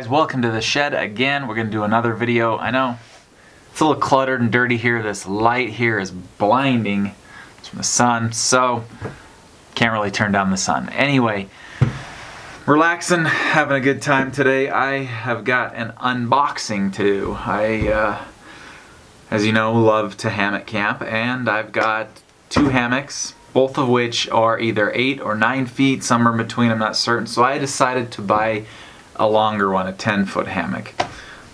Guys, welcome to the shed again. We're going to do another video. I know it's a little cluttered and dirty here. This light here is blinding. It's from the sun, so can't really turn down the sun. Anyway, relaxing, having a good time today. I have got an unboxing to do. I, as you know, love to hammock camp, and I've got two hammocks, both of which are either 8 or 9 feet, somewhere in between, I'm not certain. So I decided to buy a longer one, a 10-foot hammock.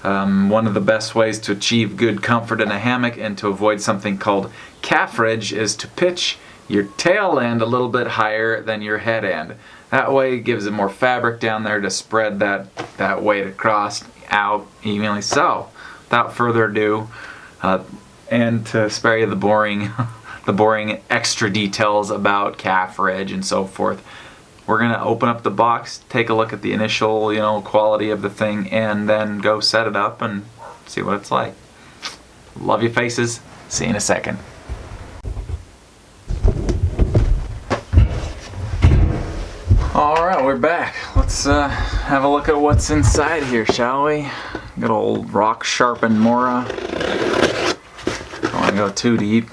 One of the best ways to achieve good comfort in a hammock and to avoid something called calfrage is to pitch your tail end a little bit higher than your head end. That way it gives it more fabric down there to spread that weight across out evenly. So, without further ado, and to spare you the boring extra details about calfrage and so forth, we're going to open up the box, take a look at the initial, quality of the thing, and then go set it up and see what it's like. Love your faces. See you in a second. Alright, we're back. Let's have a look at what's inside here, shall we? Good old rock sharpened Mora. Don't want to go too deep.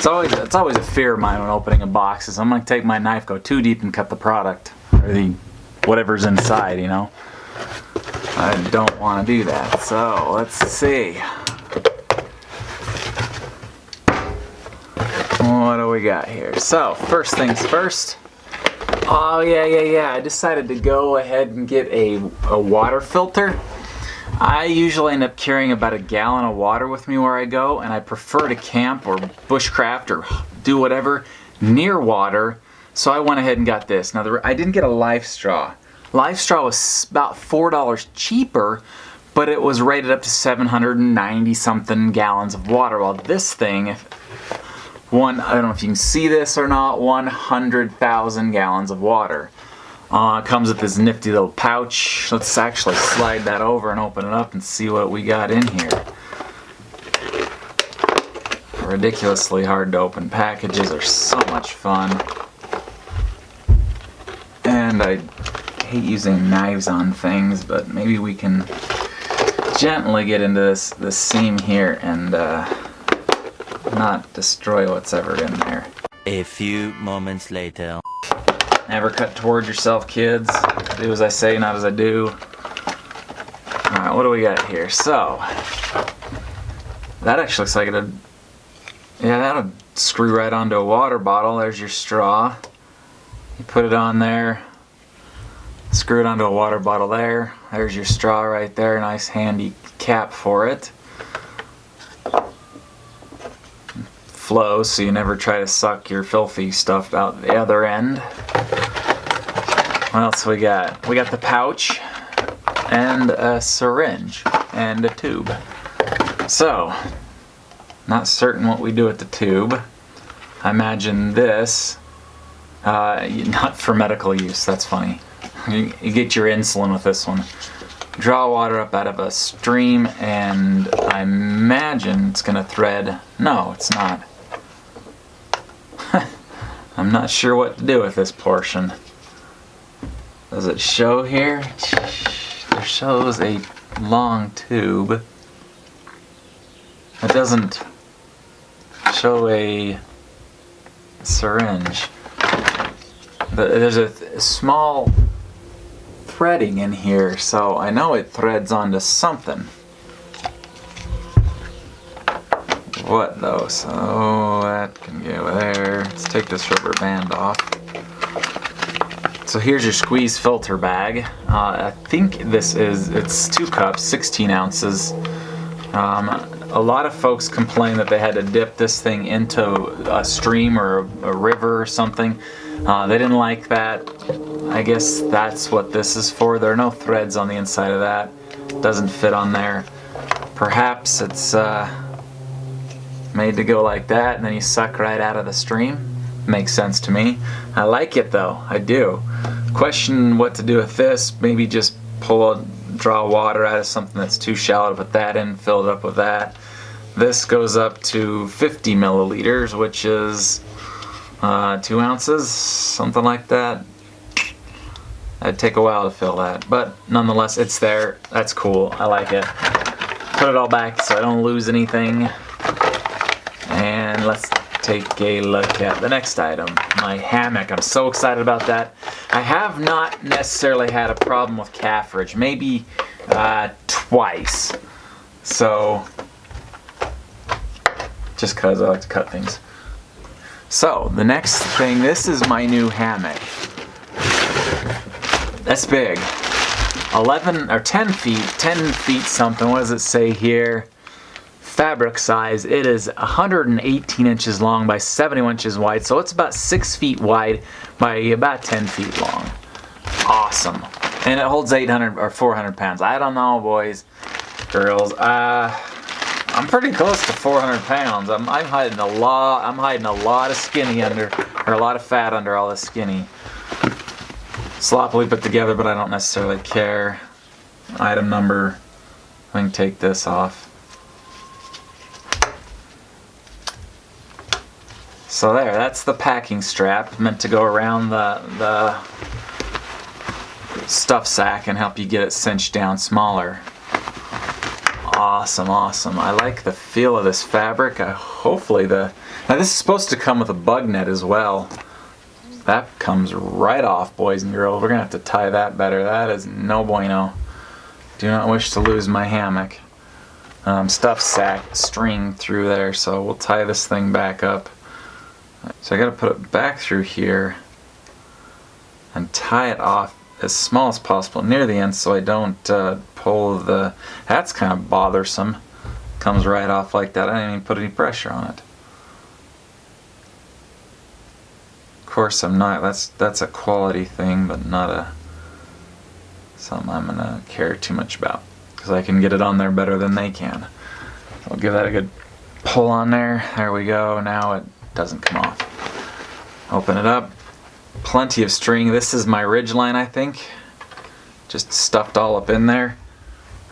It's always a fear of mine when opening a box is I'm going to take my knife, go too deep and cut the product, or the whatever's inside, I don't want to do that. So, let's see. What do we got here? So, first things first. Oh, yeah. I decided to go ahead and get a water filter. I usually end up carrying about 1 gallon of water with me where I go, and I prefer to camp or bushcraft or do whatever near water, so I went ahead and got this. Now, I didn't get a life straw. Life straw was about $4 cheaper, but it was rated up to 790 something gallons of water, while this thing, I don't know if you can see this or not, 100,000 gallons of water. It comes with this nifty little pouch. Let's actually slide that over and open it up and see what we got in here. Ridiculously hard to open packages are so much fun. And I hate using knives on things, but maybe we can gently get into this seam here and not destroy what's ever in there. A few moments later. Never cut towards yourself, kids. Do as I say, not as I do. Alright, what do we got here? So, that actually looks like that'll screw right onto a water bottle. There's your straw. You put it on there. Screw it onto a water bottle there. There's your straw right there. Nice handy cap for it. Flows, so you never try to suck your filthy stuff out the other end. What else we got? We got the pouch and a syringe and a tube. So, not certain what we do with the tube. I imagine this, not for medical use, that's funny. You get your insulin with this one. Draw water up out of a stream, and I imagine it's gonna thread. No, it's not. I'm not sure what to do with this portion. Does it show here? There shows a long tube. It doesn't show a syringe. There's a small threading in here, so I know it threads onto something. What though? So that can go there. Let's take this rubber band off. So here's your squeeze filter bag. I think it's 2 cups, 16 ounces. A lot of folks complain that they had to dip this thing into a stream or a river or something. They didn't like that. I guess that's what this is for. There are no threads on the inside of that. It doesn't fit on there. Perhaps it's made to go like that, and then you suck right out of the stream. Makes sense to me. I like it though, I do. Question what to do with this. Maybe just draw water out of something that's too shallow to put that in, fill it up with that. This goes up to 50 milliliters, which is 2 ounces, something like that. It'd take a while to fill that, but nonetheless, it's there. That's cool. I like it. Put it all back so I don't lose anything. And let's take a look at the next item, my hammock. I'm so excited about that. I have not necessarily had a problem with calfrage, maybe twice. So, just because I like to cut things. So, the next thing, this is my new hammock. That's big. 11 or 10 feet something. What does it say here? Fabric size. It is 118 inches long by 71 inches wide. So it's about 6 feet wide by about 10 feet long. Awesome. And it holds 800 or 400 pounds. I don't know, boys, girls. I'm pretty close to 400 pounds. I'm hiding a lot. I'm hiding a lot of skinny under, or a lot of fat under all this skinny. Sloppily put together, but I don't necessarily care. Item number. I can take this off. So there, that's the packing strap meant to go around the stuff sack and help you get it cinched down smaller. Awesome, awesome. I like the feel of this fabric. Hopefully now this is supposed to come with a bug net as well. That comes right off, boys and girls. We're gonna have to tie that better. That is no bueno. Do not wish to lose my hammock. Stuff sack string through there, so we'll tie this thing back up. So I gotta put it back through here and tie it off as small as possible near the end so I don't pull the... That's kind of bothersome. Comes right off like that. I didn't even put any pressure on it. Of course I'm not, that's a quality thing, but not something I'm gonna care too much about, because I can get it on there better than they can. I'll give that a good pull on there. There we go. Now it doesn't come off. Open it up. Plenty of string. This is my ridgeline, I think. Just stuffed all up in there.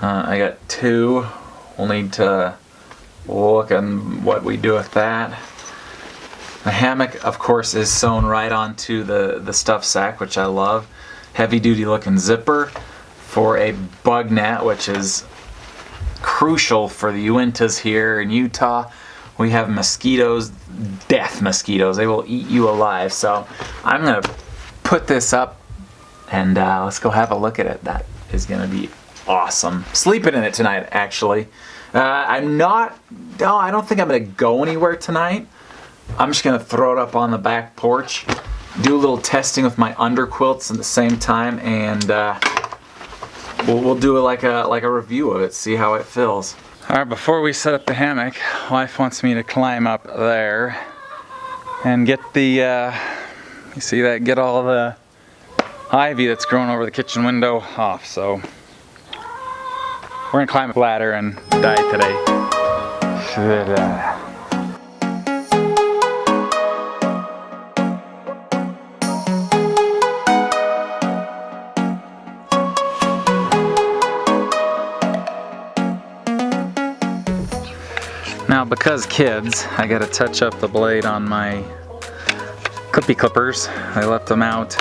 I got two. We'll need to look at what we do with that. The hammock, of course, is sewn right onto the stuff sack, which I love. Heavy duty looking zipper for a bug net, which is crucial for the Uintas here in Utah. We have mosquitoes, death mosquitoes. They will eat you alive. So I'm going to put this up and let's go have a look at it. That is going to be awesome. Sleeping in it tonight, actually. I don't think I'm going to go anywhere tonight. I'm just going to throw it up on the back porch, do a little testing with my underquilts at the same time, and we'll do like a review of it, see how it feels. All right, before we set up the hammock, wife wants me to climb up there and get the, you see that, get all the ivy that's growing over the kitchen window off. So we're gonna climb a ladder and die today. Now, because kids, I gotta touch up the blade on my clippy clippers. I left them out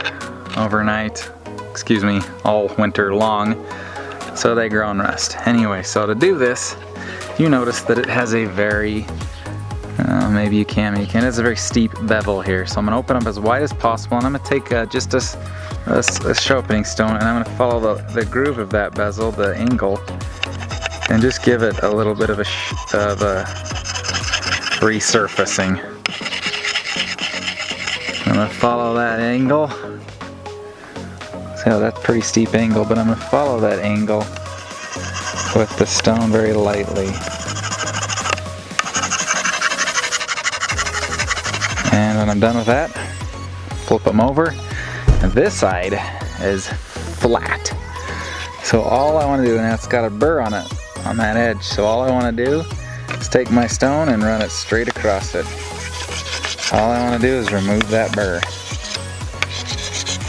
overnight, excuse me, all winter long, so they grow and rust. Anyway, so to do this, you notice that it has a very, maybe you can, it's a very steep bevel here. So I'm gonna open up as wide as possible, and I'm gonna take just a sharpening stone, and I'm gonna follow the groove of that bezel, the angle, and just give it a little bit of a resurfacing. I'm gonna follow that angle. See how that's a pretty steep angle, but I'm gonna follow that angle with the stone very lightly. And when I'm done with that, flip them over. And this side is flat. So all I want to do, and it's got a burr on it, on that edge, so all I want to do is take my stone and run it straight across it. All I want to do is remove that burr,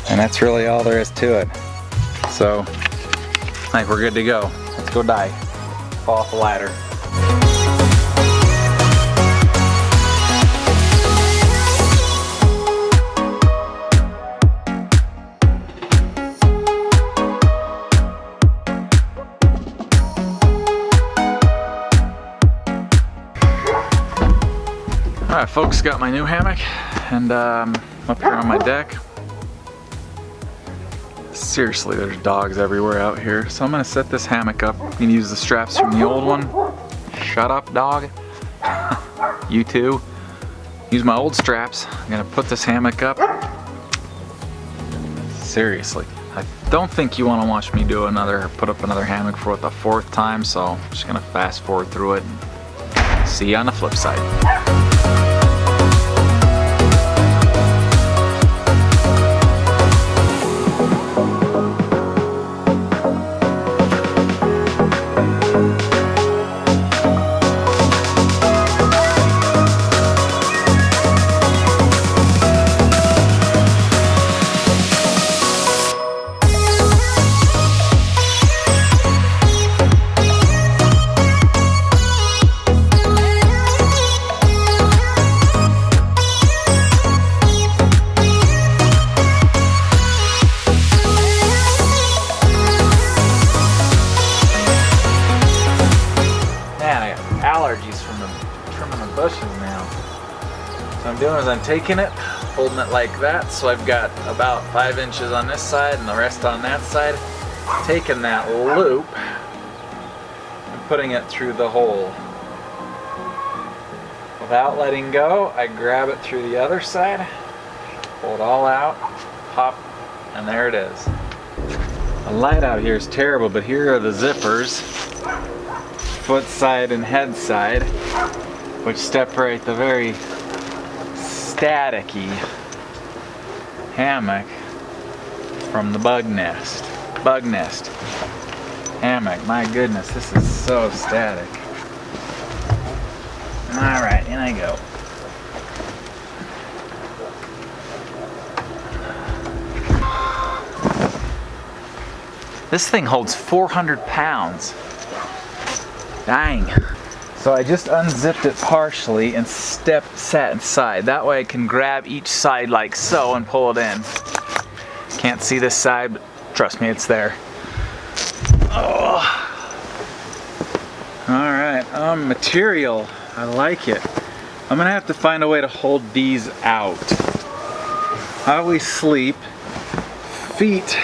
and that's really all there is to it. So I think we're good to go. Let's go die. Fall off the ladder. Alright folks, got my new hammock and up here on my deck. Seriously, there's dogs everywhere out here. So I'm gonna set this hammock up. You can use the straps from the old one. Shut up, dog. You too. Use my old straps. I'm gonna put this hammock up. Seriously, I don't think you want to watch me do put up another hammock for the 4th time, so I'm just gonna fast forward through it and see you on the flip side. Allergies from the trimming the bushes now. So what I'm doing is I'm taking it, holding it like that, so I've got about 5 inches on this side and the rest on that side. Taking that loop and putting it through the hole. Without letting go, I grab it through the other side, pull it all out, pop, and there it is. The light out here is terrible, but here are the zippers. Foot side and head side, which separate the very staticky hammock from the bug nest. Bug nest hammock. My goodness, this is so static. Alright, in I go. This thing holds 400 pounds. Dang. So I just unzipped it partially and sat inside. That way I can grab each side like so and pull it in. Can't see this side, but trust me, it's there. Oh. Alright, material. I like it. I'm gonna have to find a way to hold these out. How we sleep. Feet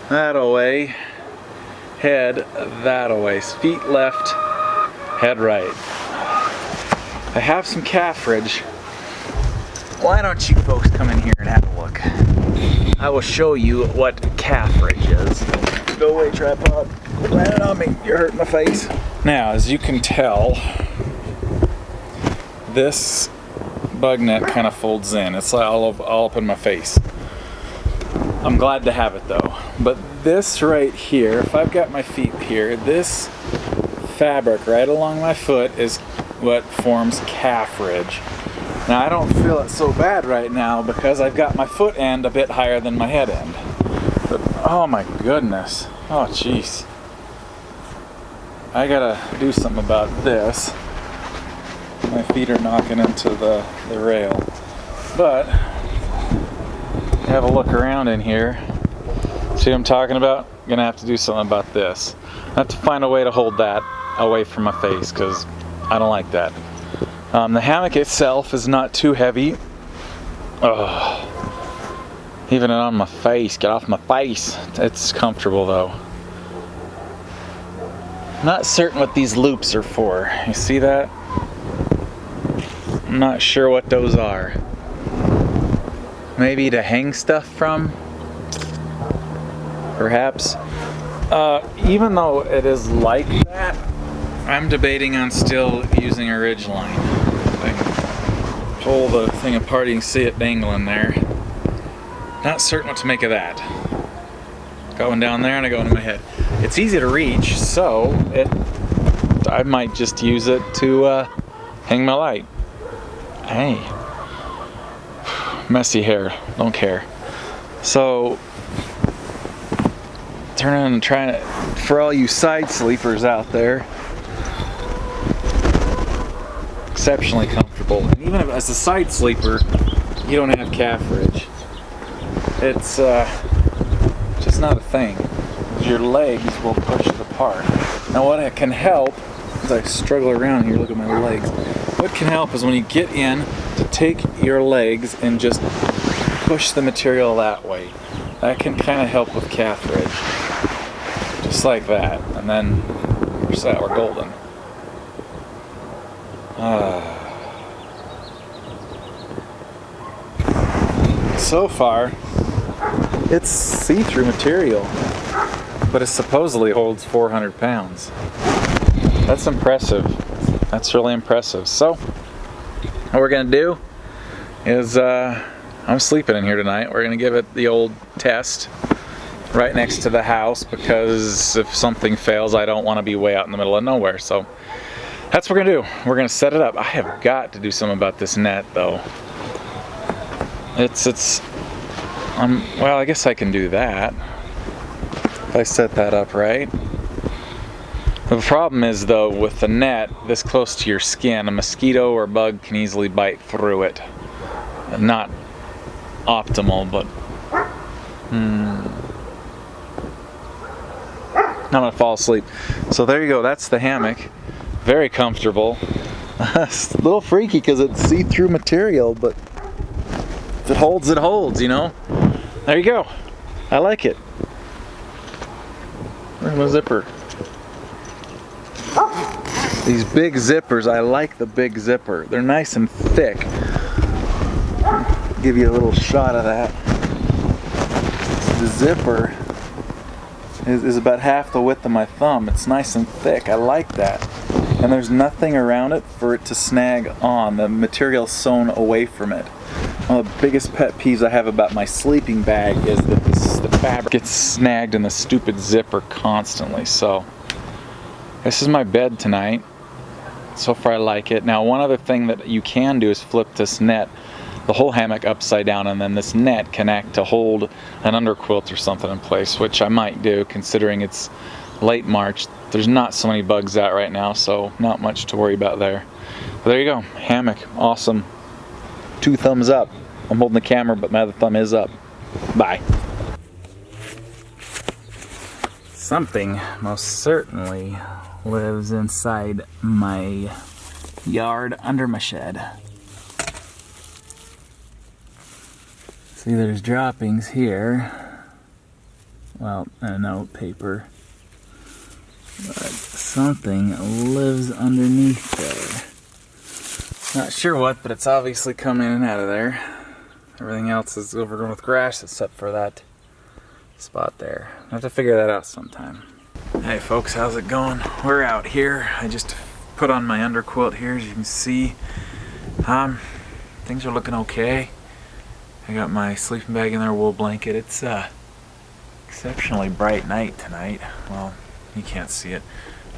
that away. Head that away. Feet left, head right. I have some calf ridge. Why don't you folks come in here and have a look? I will show you what calf ridge is. Go away, tripod. Quit landing on me. You're hurting my face. Now, as you can tell, this bug net kind of folds in. It's like all up in my face. I'm glad to have it though. But this right here, if I've got my feet here, this fabric right along my foot is what forms calf ridge. Now I don't feel it so bad right now because I've got my foot end a bit higher than my head end. But oh my goodness, oh jeez. I gotta do something about this. My feet are knocking into the rail. But have a look around in here. See what I'm talking about? I'm gonna have to do something about this. I have to find a way to hold that away from my face because I don't like that. The hammock itself is not too heavy. Ugh. Even on my face, get off my face. It's comfortable though. Not certain what these loops are for. You see that? I'm not sure what those are. Maybe to hang stuff from? Perhaps. Even though it is like that, I'm debating on still using a ridge line. I can pull the thing apart, you can see it dangling there. Not certain what to make of that. Going down there and I go into my head. It's easy to reach, so I might just use it to hang my light. Hey. Messy hair, don't care. So, turning and trying to, for all you side sleepers out there, exceptionally comfortable. And even if, as a side sleeper, you don't have calf ridge. It's just not a thing. Your legs will push it apart. Now what it can help as I struggle around here, look at my legs. What can help is when you get in, to take your legs and just push the material that way. That can kind of help with calf ridge. Just like that. And then we're set, we're golden. So far, it's see-through material, but it supposedly holds 400 pounds. That's impressive. That's really impressive. So, what we're gonna do is, I'm sleeping in here tonight. We're gonna give it the old test right next to the house, because if something fails, I don't want to be way out in the middle of nowhere. So that's what we're gonna do. We're gonna set it up. I have got to do something about this net, though. Well, I guess I can do that if I set that up right. The problem is, though, with the net this close to your skin, a mosquito or bug can easily bite through it. Not optimal, but I'm gonna fall asleep. So there you go, that's the hammock. Very comfortable. It's a little freaky because it's see-through material, but if it holds, it holds, you know? There you go. I like it. Where's my zipper? These big zippers, I like the big zipper. They're nice and thick. Give you a little shot of that. The zipper is about half the width of my thumb. It's nice and thick. I like that. And there's nothing around it for it to snag on. The material's sewn away from it. One of the biggest pet peeves I have about my sleeping bag is that the fabric gets snagged in the stupid zipper constantly. So this is my bed tonight. So far I like it. Now, one other thing that you can do is flip this net, the whole hammock, upside down, and then this net can act to hold an underquilt or something in place, which I might do considering it's late March. There's not so many bugs out right now, so not much to worry about there. But there you go, hammock, awesome. 2 thumbs up. I'm holding the camera, but my other thumb is up. Bye. Something most certainly lives inside my yard under my shed. See, there's droppings here. Well, no, paper. But something lives underneath there. Not sure what, but it's obviously coming in and out of there. Everything else is overgrown with grass except for that spot there. I have to figure that out sometime. Hey folks, how's it going? We're out here. I just put on my underquilt here, as you can see. Things are looking okay. I got my sleeping bag in there, wool blanket. It's exceptionally bright night tonight. Well, you can't see it.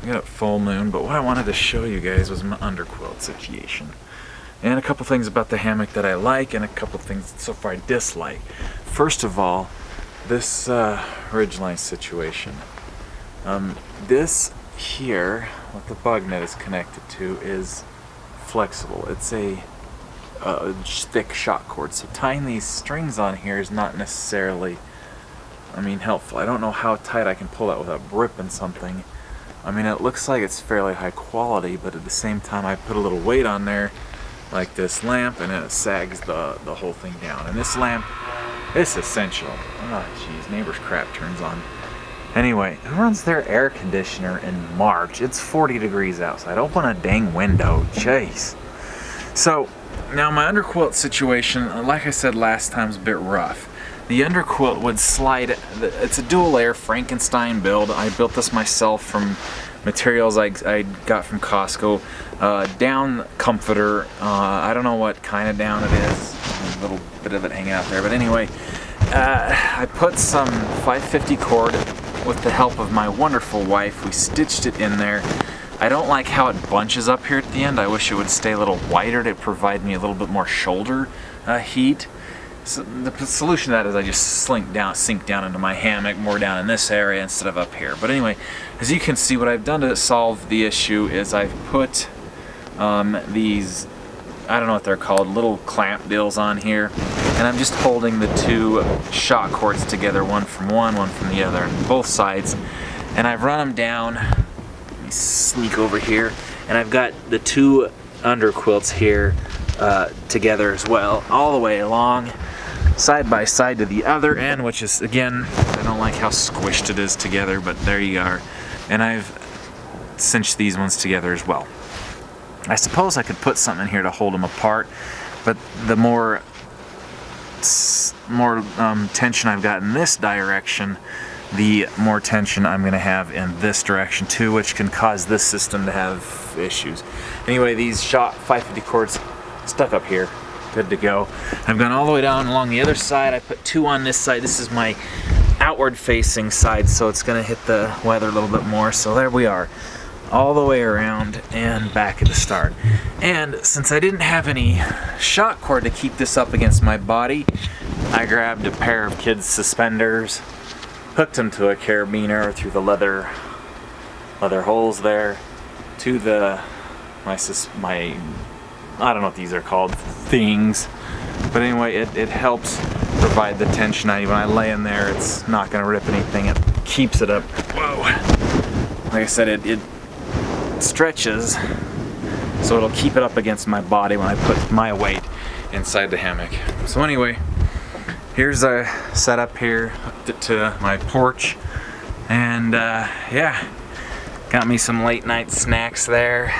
We got a full moon, but what I wanted to show you guys was my underquilt situation. And a couple things about the hammock that I like, and a couple things so far I dislike. First of all, this ridgeline situation. This here, what the bug net is connected to, is flexible. It's a thick shock cord, so tying these strings on here is not necessarily, helpful. I don't know how tight I can pull that without ripping something. It looks like it's fairly high quality, but at the same time I put a little weight on there, like this lamp, and it sags the whole thing down. And this lamp is essential. Oh jeez, neighbor's crap turns on. Anyway, who runs their air conditioner in March? It's 40 degrees outside. Open a dang window, jeez. So, now my underquilt situation, like I said last time, is a bit rough. The underquilt would slide, it's a dual layer Frankenstein build. I built this myself from materials I got from Costco. Down comforter, I don't know what kind of down it is. There's a little bit of it hanging out there, but anyway, I put some 550 cord with the help of my wonderful wife. We stitched it in there. I don't like how it bunches up here at the end. I wish it would stay a little wider to provide me a little bit more shoulder heat. So the solution to that is I just sink down into my hammock, more down in this area instead of up here. But anyway, as you can see, what I've done to solve the issue is I've put these, I don't know what they're called, little clamp deals on here, and I'm just holding the 2 shock cords together, one from the other, on both sides, and I've run them down me sneak over here, and I've got the two underquilts here together as well, all the way along, side by side to the other end, which is, again, I don't like how squished it is together, but there you are. And I've cinched these ones together as well. I suppose I could put something in here to hold them apart, but the more tension I've got in this direction, the more tension I'm going to have in this direction too, which can cause this system to have issues. Anyway, these shot 550 cords stuck up here, good to go. I've gone all the way down along the other side. I put two on this side. This is my outward facing side, so it's going to hit the weather a little bit more. So there we are, all the way around and back at the start. And since I didn't have any shot cord to keep this up against my body, I grabbed a pair of kids' suspenders, hooked them to a carabiner through the leather holes there to the my I don't know what these are called, things, but anyway, it helps provide the tension. When I lay in there, it's not going to rip anything. It keeps it up. Whoa! Like I said, it stretches, so it'll keep it up against my body when I put my weight inside the hammock. So anyway, here's a setup here, hooked it to my porch, and yeah, got me some late night snacks there,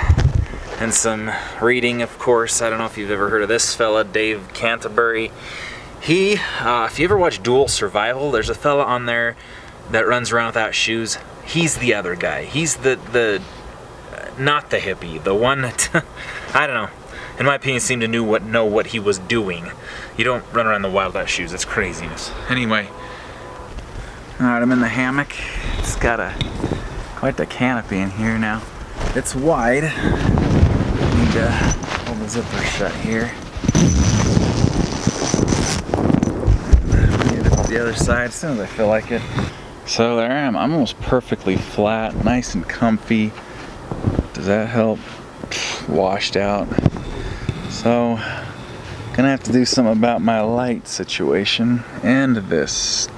and some reading, of course. I don't know if you've ever heard of this fella, Dave Canterbury. He, if you ever watch Dual Survival, there's a fella on there that runs around without shoes. He's the other guy. He's the not the hippie, the one that, I don't know, in my opinion, seemed to know what he was doing. You don't run around the wild without shoes. It's craziness. Anyway, all right, I'm in the hammock. It's got quite the canopy in here now. It's wide. Need to hold the zipper shut here. Get it to the other side as soon as I feel like it. So there I am. I'm almost perfectly flat, nice and comfy. Does that help? Washed out. So, gonna have to do something about my light situation and this.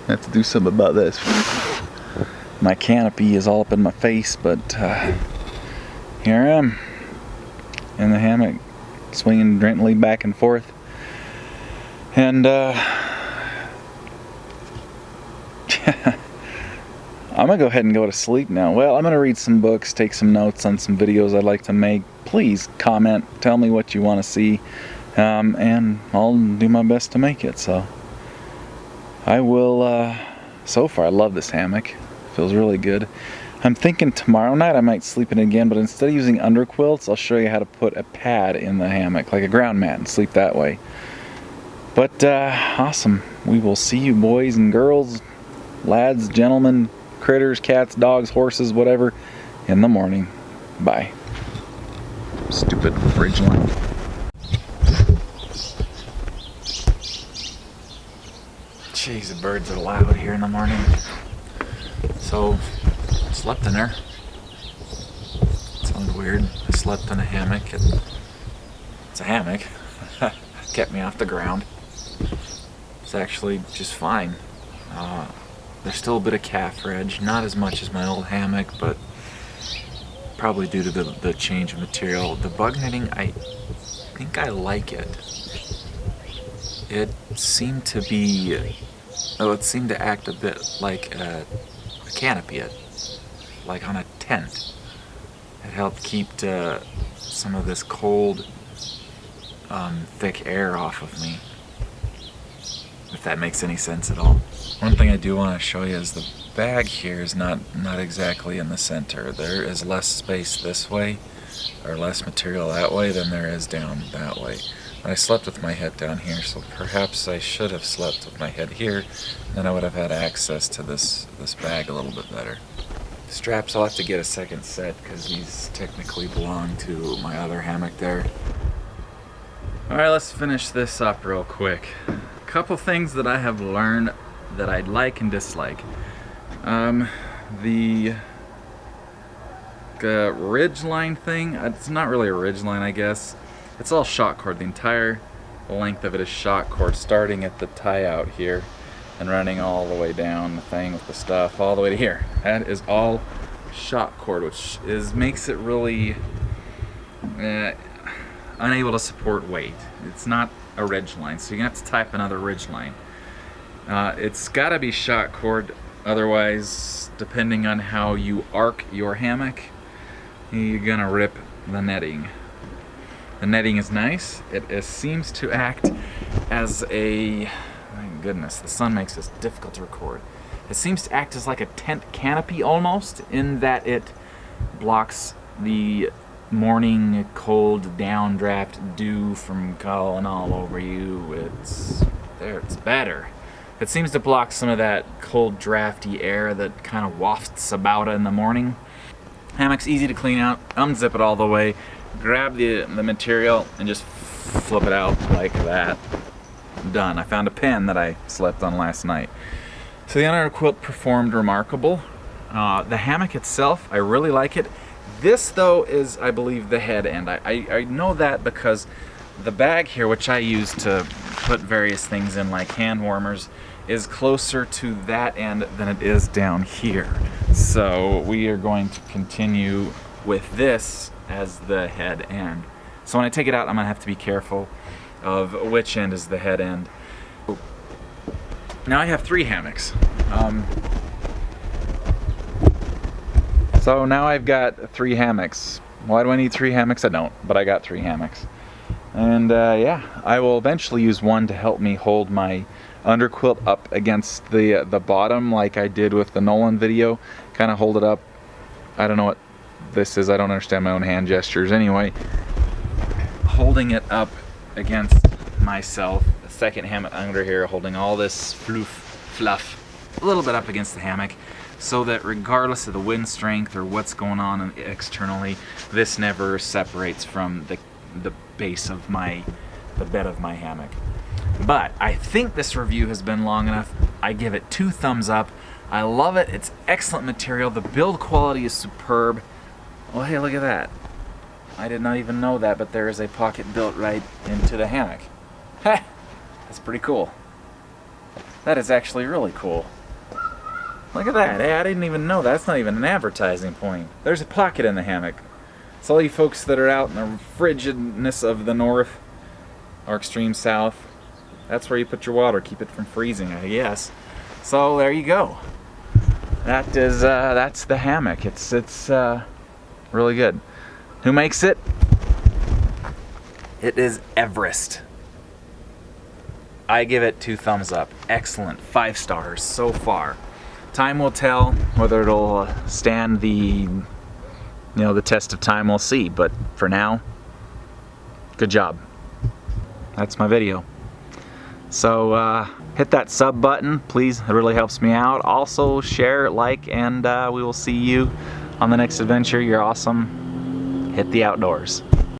I have to do something about this. My canopy is all up in my face, but here I am in the hammock, swinging gently back and forth. And I'm gonna go ahead and go to sleep now. Well, I'm gonna read some books, take some notes on some videos I'd like to make. Please comment, tell me what you want to see, and I'll do my best to make it. So I will. So far, I love this hammock. Feels really good. I'm thinking tomorrow night I might sleep in it again, but instead of using underquilts, I'll show you how to put a pad in the hammock, like a ground mat, and sleep that way. But awesome. We will see you, boys and girls, lads, gentlemen, critters, cats, dogs, horses, whatever, in the morning. Bye. Stupid fridge line. Jeez, the birds are loud here in the morning. So, slept in there. Sounds weird. I slept in a hammock. It's a hammock. Kept me off the ground. It's actually just fine. There's still a bit of calf ridge, not as much as my old hammock, but probably due to the change of material. The bug netting, I think I like it. It seemed to be, it seemed to act a bit like a canopy, like on a tent. It helped keep some of this cold, thick air off of me, if that makes any sense at all. One thing I do want to show you is the bag here is not exactly in the center. There is less space this way, or less material that way, than there is down that way. I slept with my head down here, so perhaps I should have slept with my head here, then I would have had access to this bag a little bit better. Straps, I'll have to get a second set because these technically belong to my other hammock there. Alright, let's finish this up real quick. A couple things that I have learned that I like and dislike. The ridge line thing, it's not really a ridge line, I guess. It's all shot cord. The entire length of it is shot cord, starting at the tie out here. and running all the way down the thing with the stuff all the way to here. That is all shock cord, which makes it really unable to support weight. It's not a ridge line, so you're gonna have to type another ridge line. It's gotta be shock cord, otherwise, depending on how you arc your hammock, you're gonna rip the netting. The netting is nice. It seems to act as a, my goodness, the sun makes this difficult to record. It seems to act as like a tent canopy almost, in that it blocks the morning cold downdraft dew from calling all over you. It's better. It seems to block some of that cold drafty air that kind of wafts about in the morning. Hammock's easy to clean out. Unzip it all the way, grab the material and just flip it out like that. Done. I found a pen that I slept on last night. So the Underquilt performed remarkable. The hammock itself, I really like it. This though is, I believe, the head end. I know that because the bag here, which I use to put various things in like hand warmers, is closer to that end than it is down here. So we are going to continue with this as the head end. So when I take it out, I'm gonna have to be careful of which end is the head end. Now I have 3 hammocks. So now I've got 3 hammocks. Why do I need 3 hammocks? I don't, but I got 3 hammocks. And yeah, I will eventually use one to help me hold my underquilt up against the bottom like I did with the Nolan video. Kind of hold it up. I don't know what this is. I don't understand my own hand gestures. Anyway, holding it up against myself. The second hammock under here, holding all this fluff a little bit up against the hammock, so that regardless of the wind strength or what's going on externally, this never separates from the base of the bed of my hammock. But I think this review has been long enough. I give it 2 thumbs up. I love it. It's excellent material. The build quality is superb. Well, hey, look at that. I did not even know that, but there is a pocket built right into the hammock. Ha! That's pretty cool. That is actually really cool. Look at that. Hey, I didn't even know that. That's not even an advertising point. There's a pocket in the hammock. So all you folks that are out in the frigidness of the north or extreme south, that's where you put your water, keep it from freezing, I guess. So there you go. That is that's the hammock. It's really good. Who makes it? It is Everest. I give it 2 thumbs up. Excellent. 5 stars so far. Time will tell whether it'll stand the test of time. We'll see. But for now, good job. That's my video. So hit that sub button, please. It really helps me out. Also share, like, and we will see you on the next adventure. You're awesome. Hit the outdoors.